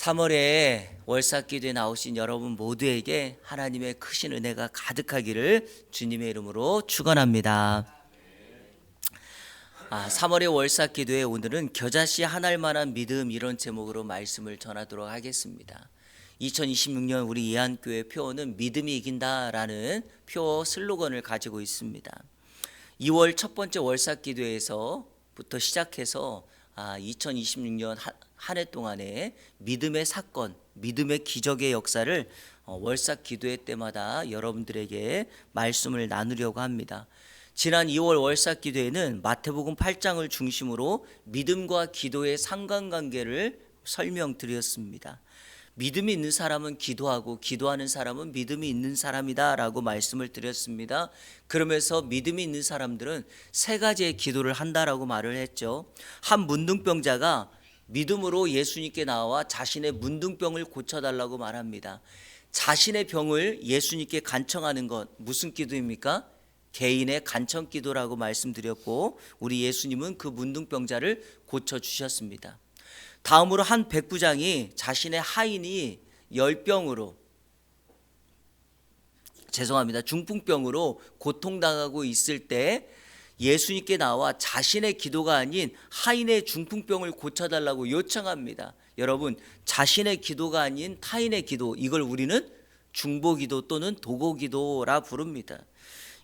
3월에 월삭기도에 나오신 여러분 모두에게 하나님의 크신 은혜가 가득하기를 주님의 이름으로 축원합니다. 3월의 월삭기도에 오늘은 겨자씨 하나만한 믿음 이런 제목으로 말씀을 전하도록 하겠습니다. 2026년 우리 예안교회 표어는 믿음이 이긴다라는 표어 슬로건을 가지고 있습니다. 2월 첫 번째 월삭기도에서부터 시작해서 2026년 한 해 동안에 믿음의 사건, 믿음의 기적의 역사를 월삭 기도회 때마다 여러분들에게 말씀을 나누려고 합니다. 지난 2월 월삭 기도회는 마태복음 8장을 중심으로 믿음과 기도의 상관관계를 설명드렸습니다. 믿음이 있는 사람은 기도하고 기도하는 사람은 믿음이 있는 사람이다 라고 말씀을 드렸습니다. 그러면서 믿음이 있는 사람들은 세 가지의 기도를 한다라고 말을 했죠. 한 문둥병자가 믿음으로 예수님께 나와 자신의 문둥병을 고쳐달라고 말합니다. 자신의 병을 예수님께 간청하는 것 무슨 기도입니까? 개인의 간청 기도라고 말씀드렸고 우리 예수님은 그 문둥병자를 고쳐주셨습니다. 다음으로 한 백부장이 자신의 하인이 중풍병으로 고통당하고 있을 때 예수님께 나와 자신의 기도가 아닌 하인의 중풍병을 고쳐달라고 요청합니다. 여러분, 자신의 기도가 아닌 타인의 기도, 이걸 우리는 중보기도 또는 도고기도라 부릅니다.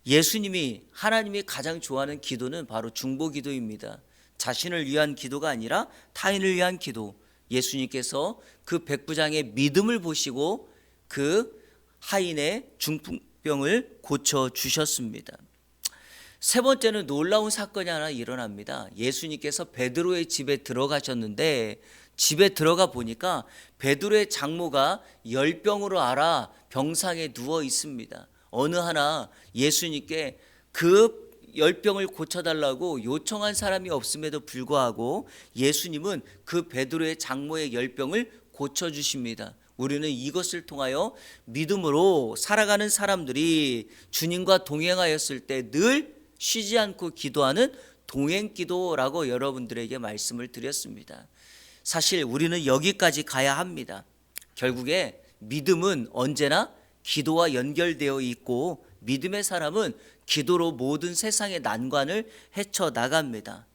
예수님이 하나님이 가장 좋아하는 기도는 바로 중보기도입니다. 자신을 위한 기도가 아니라 타인을 위한 기도. 예수님께서 그 백부장의 믿음을 보시고 그 하인의 중풍병을 고쳐주셨습니다. 세 번째는 놀라운 사건이 하나 일어납니다. 예수님께서 베드로의 집에 들어가셨는데 집에 들어가 보니까 베드로의 장모가 열병으로 앓아 병상에 누워 있습니다. 어느 하나 예수님께 그 열병을 고쳐달라고 요청한 사람이 없음에도 불구하고 예수님은 그 베드로의 장모의 열병을 고쳐주십니다. 우리는 이것을 통하여 믿음으로 살아가는 사람들이 주님과 동행하였을 때 늘 쉬지 않고 기도하는 동행기도라고 여러분들에게 말씀을 드렸습니다. 사실 우리는 여기까지 가야 합니다. 결국에 믿음은 언제나 기도와 연결되어 있고 믿음의 사람은 기도로 모든 세상의 난관을 헤쳐나갑니다.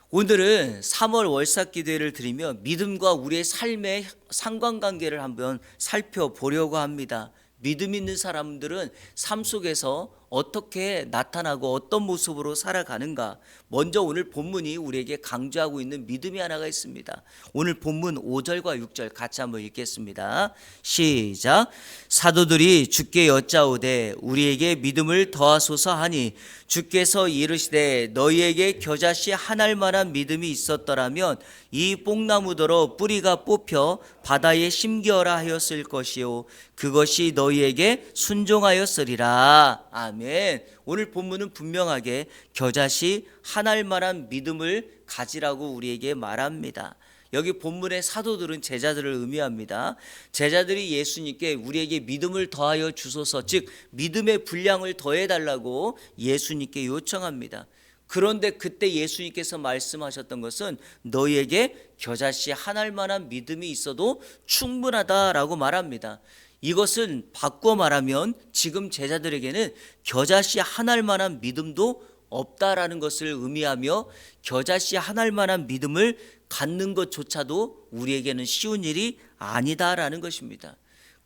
오늘은 3월 월삭기도회를 드리며 믿음과 우리의 삶의 상관관계를 한번 살펴보려고 합니다. 믿음 있는 사람들은 삶 속에서 어떻게 나타나고 어떤 모습으로 살아가는가. 먼저 오늘 본문이 우리에게 강조하고 있는 믿음이 하나가 있습니다. 오늘 본문 5절과 6절 같이 한번 읽겠습니다. 시작. 사도들이 주께 여짜오되 우리에게 믿음을 더하소서 하니 주께서 이르시되 너희에게 겨자씨 한 알만한 믿음이 있었더라면 이 뽕나무더러 뿌리가 뽑혀 바다에 심기어라 하였을 것이요 그것이 너희에게 순종하였으리라. 아멘. 오늘 본문은 분명하게 겨자씨 한 알만한 믿음을 가지라고 우리에게 말합니다. 여기 본문의 사도들은 제자들을 의미합니다. 제자들이 예수님께 우리에게 믿음을 더하여 주소서, 즉 믿음의 분량을 더해달라고 예수님께 요청합니다. 그런데 그때 예수님께서 말씀하셨던 것은 너희에게 겨자씨 한 알만한 믿음이 있어도 충분하다라고 말합니다. 이것은 바꿔 말하면 지금 제자들에게는 겨자씨 한 알만한 믿음도 없다라는 것을 의미하며 겨자씨 한 알만한 믿음을 갖는 것조차도 우리에게는 쉬운 일이 아니다라는 것입니다.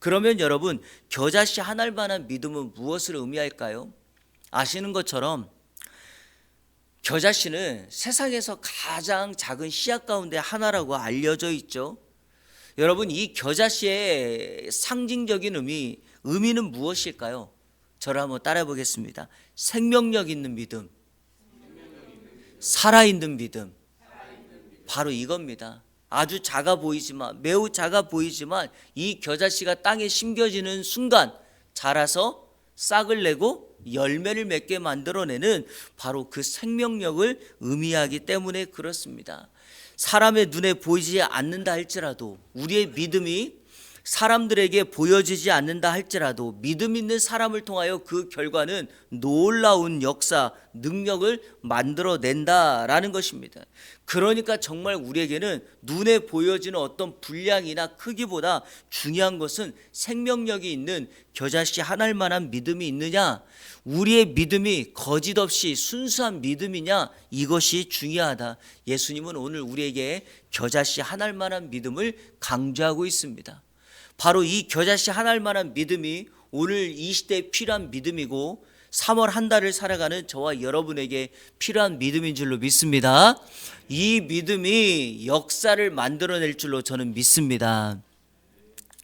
그러면 여러분, 겨자씨 한 알만한 믿음은 무엇을 의미할까요? 아시는 것처럼 겨자씨는 세상에서 가장 작은 씨앗 가운데 하나라고 알려져 있죠. 여러분, 이 겨자씨의 상징적인 의미는 무엇일까요? 저를 한번 따라해 보겠습니다. 생명력 있는 믿음, 살아있는 믿음, 바로 이겁니다. 아주 작아 보이지만, 매우 작아 보이지만 이 겨자씨가 땅에 심겨지는 순간 자라서 싹을 내고 열매를 맺게 만들어내는 바로 그 생명력을 의미하기 때문에 그렇습니다. 사람의 눈에 보이지 않는다 할지라도 우리의 믿음이 사람들에게 보여지지 않는다 할지라도 믿음 있는 사람을 통하여 그 결과는 놀라운 역사, 능력을 만들어낸다라는 것입니다. 그러니까 정말 우리에게는 눈에 보여지는 어떤 분량이나 크기보다 중요한 것은 생명력이 있는 겨자씨 하나일 만한 믿음이 있느냐, 우리의 믿음이 거짓 없이 순수한 믿음이냐, 이것이 중요하다. 예수님은 오늘 우리에게 겨자씨 하나일 만한 믿음을 강조하고 있습니다. 바로 이 겨자씨 하나일 만한 믿음이 오늘 이 시대에 필요한 믿음이고 3월 한 달을 살아가는 저와 여러분에게 필요한 믿음인 줄로 믿습니다. 이 믿음이 역사를 만들어낼 줄로 저는 믿습니다.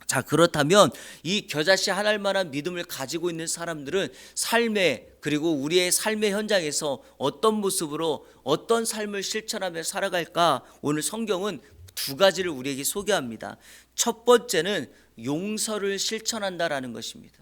자, 그렇다면 이 겨자씨 하나일 만한 믿음을 가지고 있는 사람들은 삶에, 그리고 우리의 삶의 현장에서 어떤 모습으로 어떤 삶을 실천하며 살아갈까? 오늘 성경은 두 가지를 우리에게 소개합니다. 첫 번째는 용서를 실천한다라는 것입니다.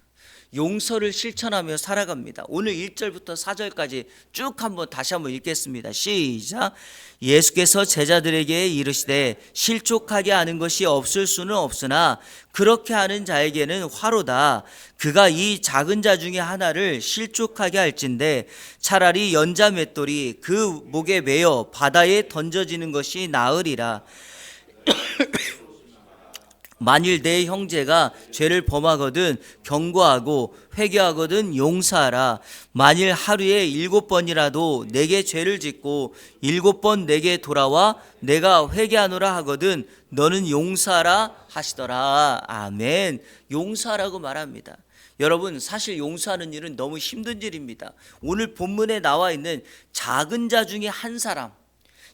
용서를 실천하며 살아갑니다. 오늘 1절부터 4절까지 쭉 다시 한번 읽겠습니다. 시작. 예수께서 제자들에게 이르시되 실족하게 하는 것이 없을 수는 없으나 그렇게 하는 자에게는 화로다. 그가 이 작은 자 중에 하나를 실족하게 할진대 차라리 연자 맷돌이 그 목에 매어 바다에 던져지는 것이 나으리라. 만일 내 형제가 죄를 범하거든 경고하고 회개하거든 용서하라. 만일 하루에 7번이라도 내게 죄를 짓고 7번 내게 돌아와 내가 회개하노라 하거든 너는 용서하라 하시더라. 아멘. 용서하라고 말합니다. 여러분, 사실 용서하는 일은 너무 힘든 일입니다. 오늘 본문에 나와 있는 작은 자 중에 한 사람,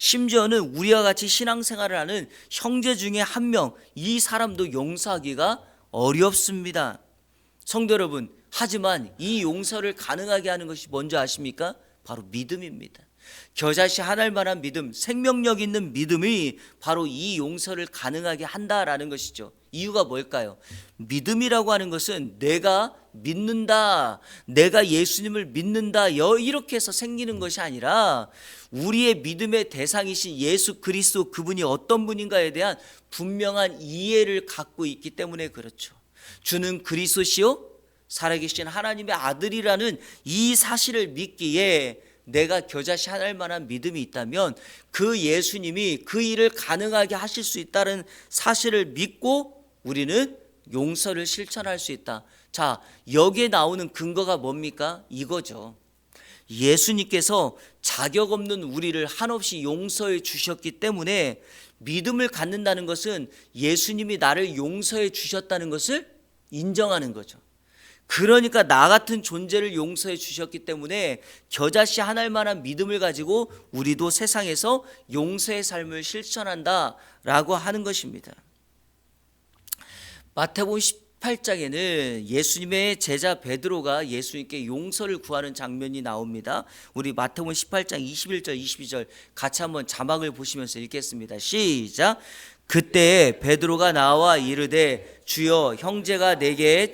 심지어는 우리와 같이 신앙생활을 하는 형제 중에 한 명, 이 사람도 용서하기가 어렵습니다. 성도 여러분, 하지만 이 용서를 가능하게 하는 것이 뭔지 아십니까? 바로 믿음입니다. 겨자씨 하나일 만한 믿음, 생명력 있는 믿음이 바로 이 용서를 가능하게 한다라는 것이죠. 이유가 뭘까요? 믿음이라고 하는 것은 내가 믿는다, 내가 예수님을 믿는다, 이렇게 해서 생기는 것이 아니라 우리의 믿음의 대상이신 예수 그리스도, 그분이 어떤 분인가에 대한 분명한 이해를 갖고 있기 때문에 그렇죠. 주는 그리스도시요 살아계신 하나님의 아들이라는 이 사실을 믿기에 내가 겨자씨 하나일 만한 믿음이 있다면 그 예수님이 그 일을 가능하게 하실 수 있다는 사실을 믿고 우리는 용서를 실천할 수 있다. 자, 여기에 나오는 근거가 뭡니까? 이거죠. 예수님께서 자격 없는 우리를 한없이 용서해 주셨기 때문에 믿음을 갖는다는 것은 예수님이 나를 용서해 주셨다는 것을 인정하는 거죠. 그러니까 나 같은 존재를 용서해 주셨기 때문에 겨자씨 하나일 만한 믿음을 가지고 우리도 세상에서 용서의 삶을 실천한다라고 하는 것입니다. 마태복음 18장에는 예수님의 제자 베드로가 예수님께 용서를 구하는 장면이 나옵니다. 우리 마태복음 18장 21절 22절 같이 한번 자막을 보시면서 읽겠습니다. 시작. 그때 베드로가 나와 이르되 주여 형제가 내게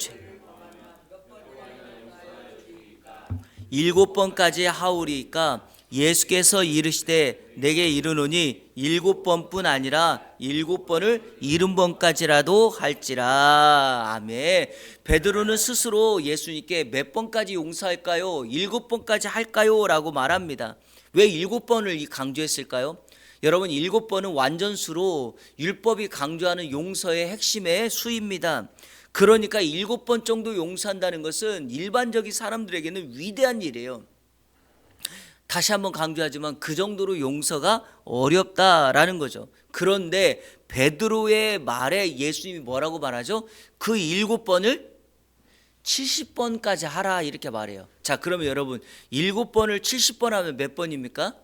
7번까지 하오리까 예수께서 이르시되 내게 이르노니 7번뿐 아니라 7번을 70번까지라도 할지라. 아멘. 베드로는 스스로 예수님께 몇 번까지 용서할까요? 7번까지 할까요? 라고 말합니다. 왜 7번을 강조했을까요? 여러분, 7번은 완전수로 율법이 강조하는 용서의 핵심의 수입니다. 그러니까 7번 정도 용서한다는 것은 일반적인 사람들에게는 위대한 일이에요. 다시 한번 강조하지만 그 정도로 용서가 어렵다라는 거죠. 그런데 베드로의 말에 예수님이 뭐라고 말하죠? 그 7번을 70번까지 하라 이렇게 말해요. 자, 그러면 여러분 7번을 70번 하면 몇 번입니까?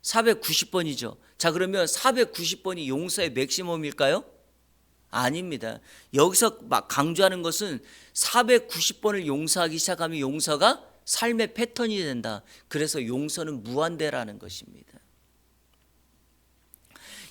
490번이죠. 자, 그러면 490번이 용서의 맥시멈일까요? 아닙니다. 여기서 막 강조하는 것은 490번을 용서하기 시작하면 용서가 삶의 패턴이 된다. 그래서 용서는 무한대라는 것입니다.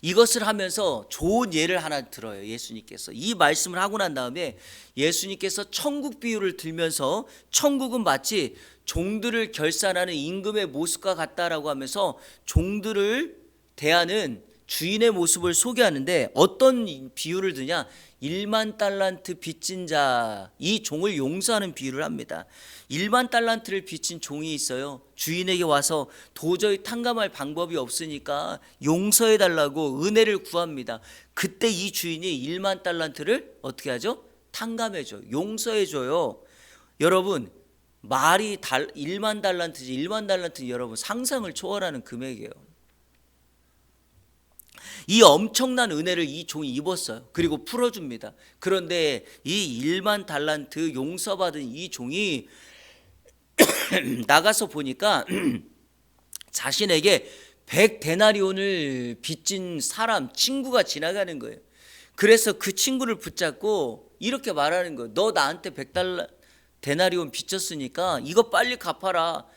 이것을 하면서 좋은 예를 하나 들어요. 예수님께서 이 말씀을 하고 난 다음에 예수님께서 천국 비유를 들면서 천국은 마치 종들을 결산하는 임금의 모습과 같다라고 하면서 종들을 대하는 주인의 모습을 소개하는데 어떤 비유를 드냐? 1만 달란트 빚진 자, 이 종을 용서하는 비유를 합니다. 1만 달란트를 빚진 종이 있어요. 주인에게 와서 도저히 탕감할 방법이 없으니까 용서해 달라고 은혜를 구합니다. 그때 이 주인이 1만 달란트를 어떻게 하죠? 탕감해 줘요. 용서해 줘요. 여러분, 말이 1만 달란트지. 1만 달란트는 여러분 상상을 초월하는 금액이에요. 이 엄청난 은혜를 이 종이 입었어요. 그리고 풀어줍니다. 그런데 이 1만 달란트 용서받은 이 종이 나가서 보니까 자신에게 100데나리온을 빚진 사람, 친구가 지나가는 거예요. 그래서 그 친구를 붙잡고 이렇게 말하는 거예요. 너 나한테 100데나리온 빚졌으니까 이거 빨리 갚아라.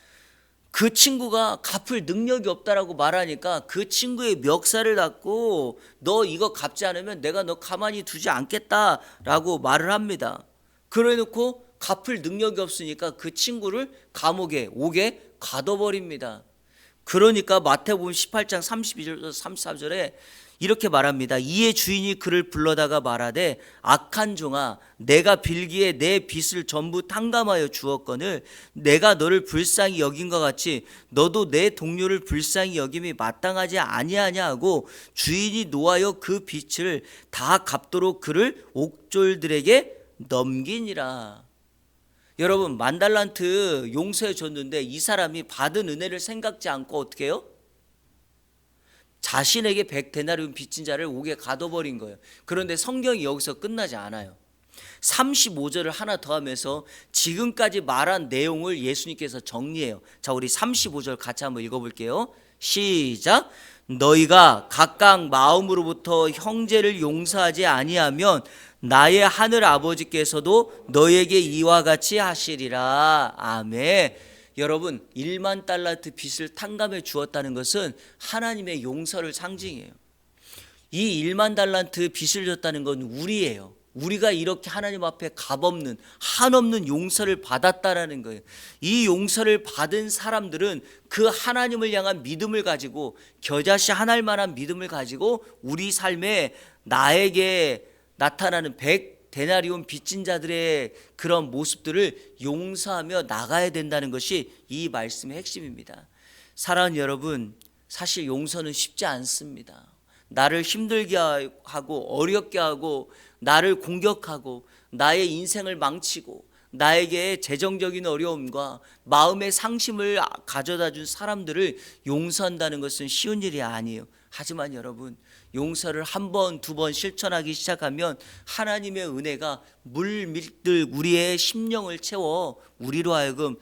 그 친구가 갚을 능력이 없다라고 말하니까 그 친구의 멱살을 잡고 너 이거 갚지 않으면 내가 너 가만히 두지 않겠다라고 말을 합니다. 그래 놓고 갚을 능력이 없으니까 그 친구를 감옥에 옥에 가둬버립니다. 그러니까 마태복음 18장 32절에서 34절에 이렇게 말합니다. 이에 주인이 그를 불러다가 말하되 악한 종아, 내가 빌기에 내 빚을 전부 탕감하여 주었거늘 내가 너를 불쌍히 여긴 것 같이 너도 내 동료를 불쌍히 여김이 마땅하지 아니하냐 하고 주인이 노하여 그 빚을 다 갚도록 그를 옥졸들에게 넘기니라. 여러분, 10,000달란트 용서해 줬는데 이 사람이 받은 은혜를 생각지 않고 어떻게 해요? 자신에게 100데나리온 빚진 자를 옥에 가둬버린 거예요. 그런데 성경이 여기서 끝나지 않아요. 35절을 하나 더 하면서 지금까지 말한 내용을 예수님께서 정리해요. 자, 우리 35절 같이 한번 읽어볼게요. 시작. 너희가 각각 마음으로부터 형제를 용서하지 아니하면 나의 하늘 아버지께서도 너에게 이와 같이 하시리라. 아멘. 여러분, 1만 달란트 빚을 탕감해 주었다는 것은 하나님의 용서를 상징해요. 이 1만 달란트 빚을 줬다는 건 우리예요. 우리가 이렇게 하나님 앞에 값없는 한없는 용서를 받았다라는 거예요. 이 용서를 받은 사람들은 그 하나님을 향한 믿음을 가지고 겨자씨 하나일 만한 믿음을 가지고 우리 삶에 나에게 나타나는 100데나리온 빚진 자들의 그런 모습들을 용서하며 나가야 된다는 것이 이 말씀의 핵심입니다. 사랑하는 여러분, 사실 용서는 쉽지 않습니다. 나를 힘들게 하고 어렵게 하고 나를 공격하고 나의 인생을 망치고 나에게 재정적인 어려움과 마음의 상심을 가져다 준 사람들을 용서한다는 것은 쉬운 일이 아니에요. 하지만 여러분, 용서를 한 번, 두 번 실천하기 시작하면 하나님의 은혜가 물 밀듯 우리의 심령을 채워 우리로 하여금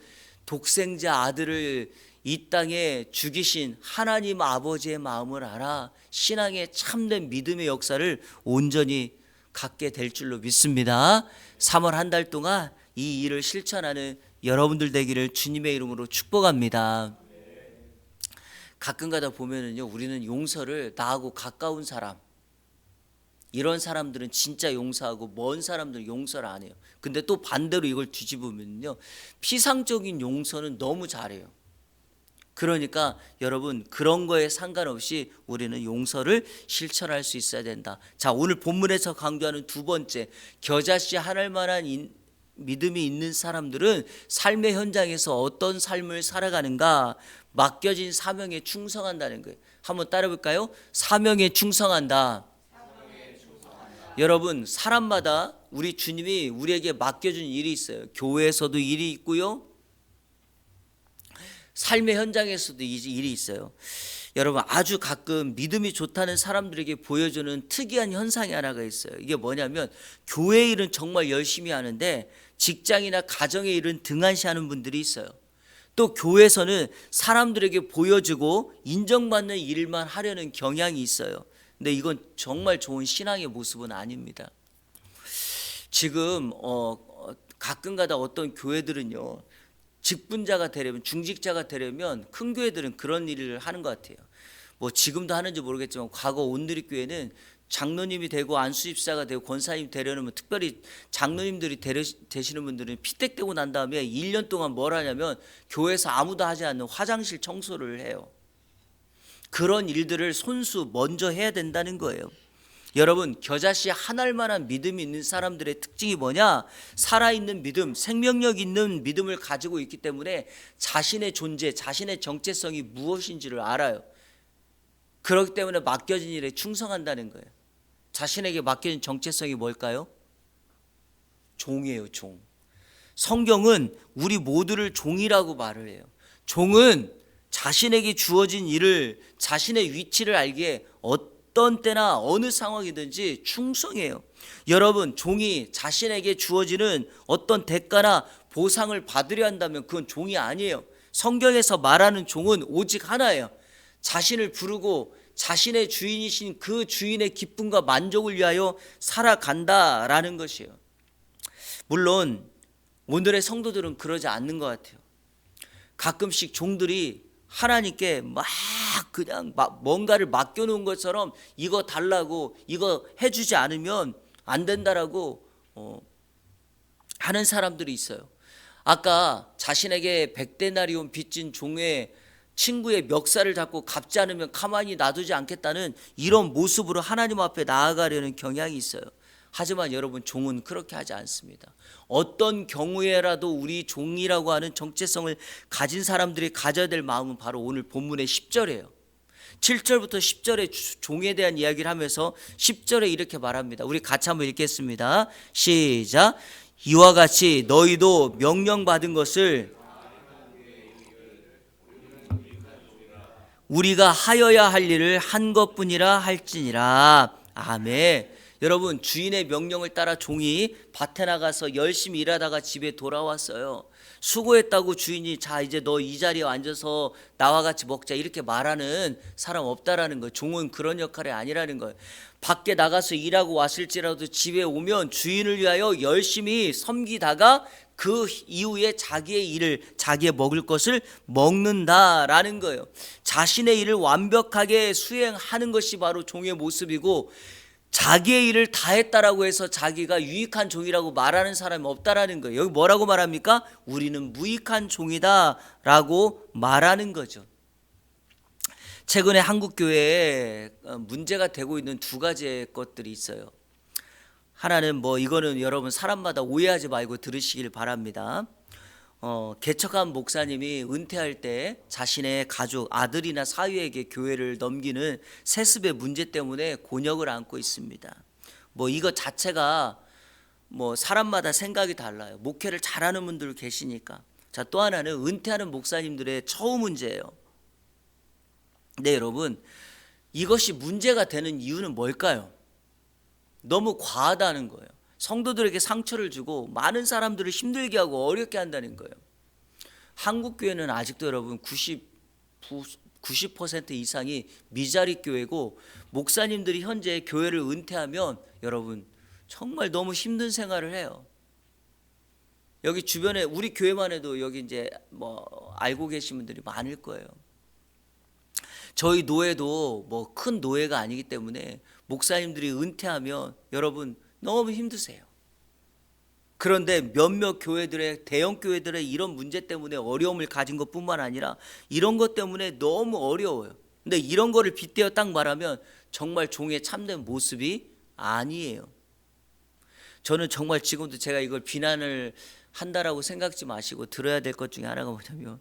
독생자 아들을 이 땅에 죽이신 하나님 아버지의 마음을 알아 신앙의 참된 믿음의 역사를 온전히 갖게 될 줄로 믿습니다. 3월 한 달 동안 이 일을 실천하는 여러분들 되기를 주님의 이름으로 축복합니다. 가끔가다 보면은요, 우리는 용서를 나하고 가까운 사람, 이런 사람들은 진짜 용서하고 먼 사람들은 용서를 안 해요. 근데 또 반대로 이걸 뒤집으면요, 피상적인 용서는 너무 잘해요. 그러니까 여러분, 그런 거에 상관없이 우리는 용서를 실천할 수 있어야 된다. 자, 오늘 본문에서 강조하는 두 번째, 겨자씨 하나일 만한 믿음이 있는 사람들은 삶의 현장에서 어떤 삶을 살아가는가? 맡겨진 사명에 충성한다는 거예요. 한번 따라 볼까요? 사명에 충성한다. 여러분, 사람마다 우리 주님이 우리에게 맡겨준 일이 있어요. 교회에서도 일이 있고요, 삶의 현장에서도 일이 있어요. 여러분, 아주 가끔 믿음이 좋다는 사람들에게 보여주는 특이한 현상이 하나가 있어요. 이게 뭐냐면, 교회 일은 정말 열심히 하는데 직장이나 가정의 일은 등한시하는 분들이 있어요. 또 교회에서는 사람들에게 보여주고 인정받는 일만 하려는 경향이 있어요. 근데 이건 정말 좋은 신앙의 모습은 아닙니다. 지금 가끔가다 어떤 교회들은요, 직분자가 되려면, 중직자가 되려면 큰 교회들은 그런 일을 하는 것 같아요. 뭐 지금도 하는지 모르겠지만 과거 온누리교회는 장로님이 되고 안수집사가 되고 권사님이 되려면, 특별히 장로님들이 되시는 분들은 피택되고 난 다음에 1년 동안 뭘 하냐면 교회에서 아무도 하지 않는 화장실 청소를 해요. 그런 일들을 손수 먼저 해야 된다는 거예요. 여러분, 겨자씨 한 알만한 믿음이 있는 사람들의 특징이 뭐냐? 살아있는 믿음, 생명력 있는 믿음을 가지고 있기 때문에 자신의 존재, 자신의 정체성이 무엇인지를 알아요. 그렇기 때문에 맡겨진 일에 충성한다는 거예요. 자신에게 맡겨진 정체성이 뭘까요? 종이에요, 종. 성경은 우리 모두를 종이라고 말을 해요. 종은 자신에게 주어진 일을, 자신의 위치를 알기에 어떤 때나 어느 상황이든지 충성해요. 여러분, 종이 자신에게 주어지는 어떤 대가나 보상을 받으려 한다면 그건 종이 아니에요. 성경에서 말하는 종은 오직 하나예요. 자신을 부르고 자신의 주인이신 그 주인의 기쁨과 만족을 위하여 살아간다라는 것이에요. 물론 오늘의 성도들은 그러지 않는 것 같아요. 가끔씩 종들이 하나님께 막 그냥 뭔가를 맡겨놓은 것처럼 이거 달라고, 이거 해주지 않으면 안 된다라고 하는 사람들이 있어요. 아까 자신에게 100데나리온 빚진 종의 친구의 멱살을 잡고 갚지 않으면 가만히 놔두지 않겠다는 이런 모습으로 하나님 앞에 나아가려는 경향이 있어요. 하지만 여러분, 종은 그렇게 하지 않습니다. 어떤 경우에라도 우리 종이라고 하는 정체성을 가진 사람들이 가져야 될 마음은 바로 오늘 본문의 10절이에요. 7절부터 10절에 종에 대한 이야기를 하면서 10절에 이렇게 말합니다. 우리 같이 한번 읽겠습니다. 시작. 이와 같이 너희도 명령받은 것을 우리가 하여야 할 일을 한 것뿐이라 할지니라. 아멘. 여러분, 주인의 명령을 따라 종이 밭에 나가서 열심히 일하다가 집에 돌아왔어요. 수고했다고 주인이 자 이제 너 이 자리에 앉아서 나와 같이 먹자 이렇게 말하는 사람 없다라는 거예요. 종은 그런 역할이 아니라는 거예요. 밖에 나가서 일하고 왔을지라도 집에 오면 주인을 위하여 열심히 섬기다가 그 이후에 자기의 일을, 자기의 먹을 것을 먹는다라는 거예요. 자신의 일을 완벽하게 수행하는 것이 바로 종의 모습이고, 자기의 일을 다 했다라고 해서 자기가 유익한 종이라고 말하는 사람이 없다라는 거예요. 여기 뭐라고 말합니까? 우리는 무익한 종이다라고 말하는 거죠. 최근에 한국 교회에 문제가 되고 있는 두 가지의 것들이 있어요. 하나는 이거는 여러분 사람마다 오해하지 말고 들으시길 바랍니다. 개척한 목사님이 은퇴할 때 자신의 가족, 아들이나 사위에게 교회를 넘기는 세습의 문제 때문에 곤욕을 안고 있습니다. 이것 자체가 사람마다 생각이 달라요. 목회를 잘하는 분들 계시니까. 자, 또 하나는 은퇴하는 목사님들의 처우 문제예요. 네, 여러분, 이것이 문제가 되는 이유는 뭘까요? 너무 과하다는 거예요. 성도들에게 상처를 주고 많은 사람들을 힘들게 하고 어렵게 한다는 거예요. 한국 교회는 아직도 여러분 90% 이상이 미자립 교회고, 목사님들이 현재 교회를 은퇴하면 여러분 정말 너무 힘든 생활을 해요. 여기 주변에 우리 교회만 해도 여기 이제 알고 계신 분들이 많을 거예요. 저희 노회도 큰 노회가 아니기 때문에 목사님들이 은퇴하면 여러분 너무 힘드세요. 그런데 몇몇 교회들의, 대형 교회들의 이런 문제 때문에 어려움을 가진 것뿐만 아니라 이런 것 때문에 너무 어려워요. 근데 이런 거를 빗대어 딱 말하면 정말 종의 참된 모습이 아니에요. 저는 정말 지금도 제가 이걸 비난을 한다라고 생각지 마시고 들어야 될 것 중에 하나가 뭐냐면,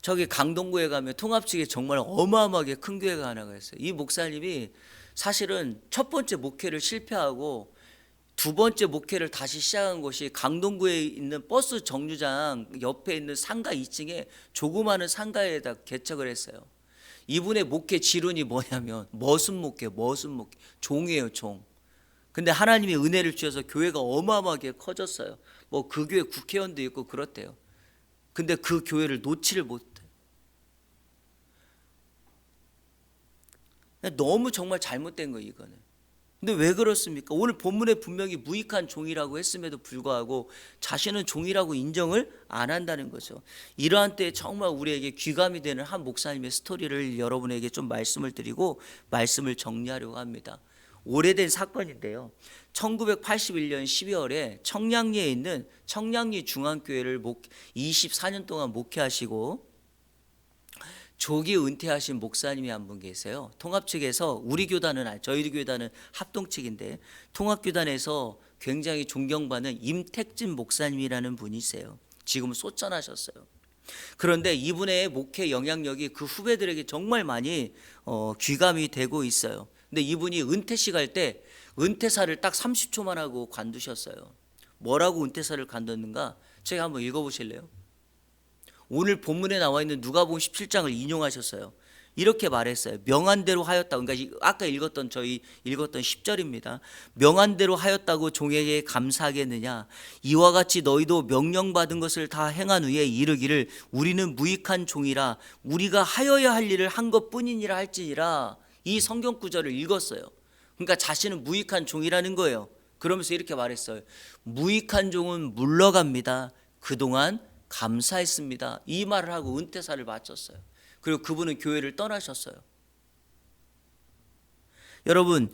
저기 강동구에 가면 통합측에 정말 어마어마하게 큰 교회가 하나가 있어요. 이 목사님이 사실은 첫 번째 목회를 실패하고 두 번째 목회를 다시 시작한 곳이 강동구에 있는 버스 정류장 옆에 있는 상가 2층에 조그마한 상가에다 개척을 했어요. 이분의 목회 지론이 뭐냐면 머슴 목회, 종이에요, 종. 근데 하나님이 은혜를 주셔서 교회가 어마어마하게 커졌어요. 그 교회 국회의원도 있고 그렇대요. 근데 그 교회를 놓지를 못해. 너무 정말 잘못된 거예요, 이거는. 근데 왜 그렇습니까? 오늘 본문에 분명히 무익한 종이라고 했음에도 불구하고 자신은 종이라고 인정을 안 한다는 거죠. 이러한 때에 정말 우리에게 귀감이 되는 한 목사님의 스토리를 여러분에게 좀 말씀을 드리고 말씀을 정리하려고 합니다. 오래된 사건인데요. 1981년 12월에 청량리에 있는 청량리 중앙교회를 24년 동안 목회하시고 조기 은퇴하신 목사님이 한 분 계세요. 통합 측에서 저희 교단은 합동 측인데 통합교단에서 굉장히 존경받는 임택진 목사님이라는 분이세요. 지금 소천하셨어요. 그런데 이분의 목회 영향력이 그 후배들에게 정말 많이 귀감이 되고 있어요. 근데 이분이 은퇴식 할 때 은퇴사를 딱 30초만 하고 관두셨어요. 뭐라고 은퇴사를 관뒀는가? 제가 한번 읽어보실래요? 오늘 본문에 나와 있는 누가복음 17장을 인용하셨어요. 이렇게 말했어요. 명한대로 하였다. 그러니까 아까 저희 읽었던 10절입니다. 명한대로 하였다고 종에게 감사하겠느냐? 이와 같이 너희도 명령받은 것을 다 행한 후에 이르기를 우리는 무익한 종이라 우리가 하여야 할 일을 한 것뿐이니라 할지니라. 이 성경 구절을 읽었어요. 그러니까 자신은 무익한 종이라는 거예요. 그러면서 이렇게 말했어요. 무익한 종은 물러갑니다. 그동안 감사했습니다. 이 말을 하고 은퇴사를 마쳤어요. 그리고 그분은 교회를 떠나셨어요. 여러분,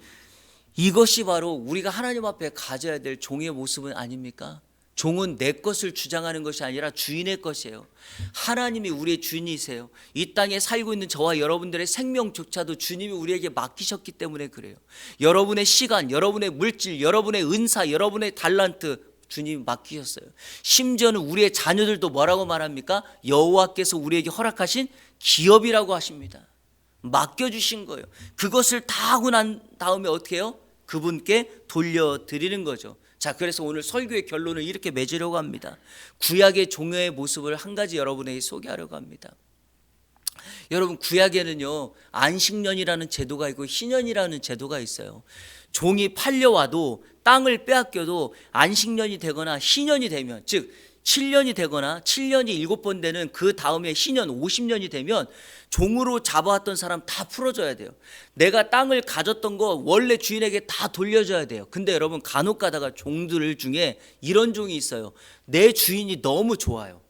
이것이 바로 우리가 하나님 앞에 가져야 될 종의 모습은 아닙니까? 종은 내 것을 주장하는 것이 아니라 주인의 것이에요. 하나님이 우리의 주인이세요. 이 땅에 살고 있는 저와 여러분들의 생명조차도 주님이 우리에게 맡기셨기 때문에 그래요. 여러분의 시간, 여러분의 물질, 여러분의 은사, 여러분의 달란트 주님이 맡기셨어요. 심지어는 우리의 자녀들도 뭐라고 말합니까? 여호와께서 우리에게 허락하신 기업이라고 하십니다. 맡겨주신 거예요. 그것을 다 하고 난 다음에 어떻게 해요? 그분께 돌려드리는 거죠. 자, 그래서 오늘 설교의 결론을 이렇게 맺으려고 합니다. 구약의 종의 모습을 한 가지 여러분에게 소개하려고 합니다. 여러분, 구약에는요 안식년이라는 제도가 있고 희년이라는 제도가 있어요. 종이 팔려와도 땅을 빼앗겨도 안식년이 되거나 희년이 되면, 즉 7년이 되거나 7년이 7번 되는 그 다음에 희년 50년이 되면 종으로 잡아왔던 사람 다 풀어줘야 돼요. 내가 땅을 가졌던 거 원래 주인에게 다 돌려줘야 돼요. 근데 여러분, 간혹 가다가 종들 중에 이런 종이 있어요. 내 주인이 너무 좋아요.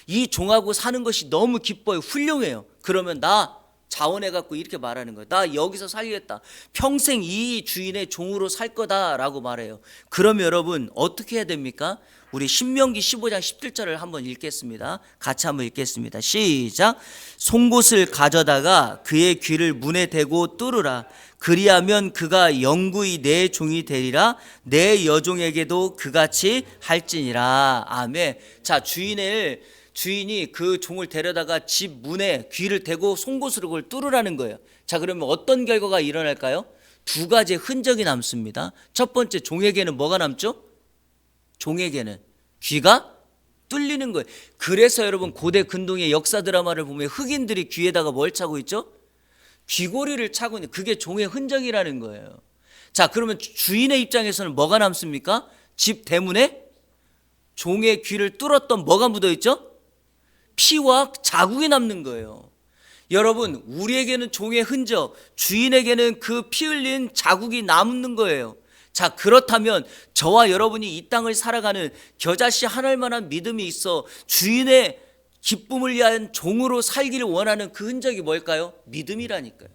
이 종하고 사는 것이 너무 기뻐요. 훌륭해요. 그러면 나 자원해갖고 이렇게 말하는 거예요. 나 여기서 살겠다. 평생 이 주인의 종으로 살 거다라고 말해요. 그럼 여러분 어떻게 해야 됩니까? 우리 신명기 15장 17절을 한번 읽겠습니다. 같이 한번 읽겠습니다. 시작. 송곳을 가져다가 그의 귀를 문에 대고 뚫으라. 그리하면 그가 영구히 내 종이 되리라. 내 여종에게도 그같이 할지니라. 아멘. 자, 주인이 그 종을 데려다가 집 문에 귀를 대고 송곳으로 그걸 뚫으라는 거예요. 자, 그러면 어떤 결과가 일어날까요? 두 가지의 흔적이 남습니다. 첫 번째, 종에게는 뭐가 남죠? 종에게는 귀가 뚫리는 거예요. 그래서 여러분, 고대 근동의 역사 드라마를 보면 흑인들이 귀에다가 뭘 차고 있죠? 귀고리를 차고 있는, 그게 종의 흔적이라는 거예요. 자, 그러면 주인의 입장에서는 뭐가 남습니까? 집 대문에 종의 귀를 뚫었던 뭐가 묻어 있죠? 피와 자국이 남는 거예요. 여러분, 우리에게는 종의 흔적, 주인에게는 그 피 흘린 자국이 남는 거예요. 자, 그렇다면 저와 여러분이 이 땅을 살아가는 겨자씨 하나만한 믿음이 있어 주인의 기쁨을 위한 종으로 살기를 원하는 그 흔적이 뭘까요? 믿음이라니까요.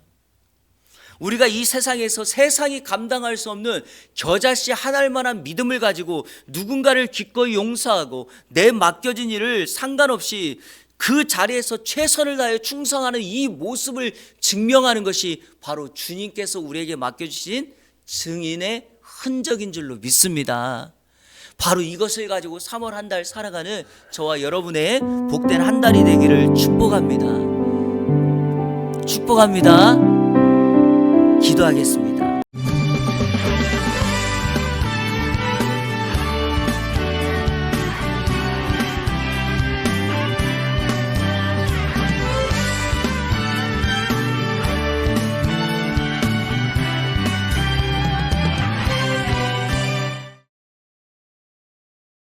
우리가 이 세상에서 세상이 감당할 수 없는 겨자씨 한 알만한 믿음을 가지고 누군가를 기꺼이 용서하고 내 맡겨진 일을 상관없이 그 자리에서 최선을 다해 충성하는 이 모습을 증명하는 것이 바로 주님께서 우리에게 맡겨주신 증인의 흔적인 줄로 믿습니다. 바로 이것을 가지고 3월 한 달 살아가는 저와 여러분의 복된 한 달이 되기를 축복합니다. 축복합니다. 기도하겠습니다.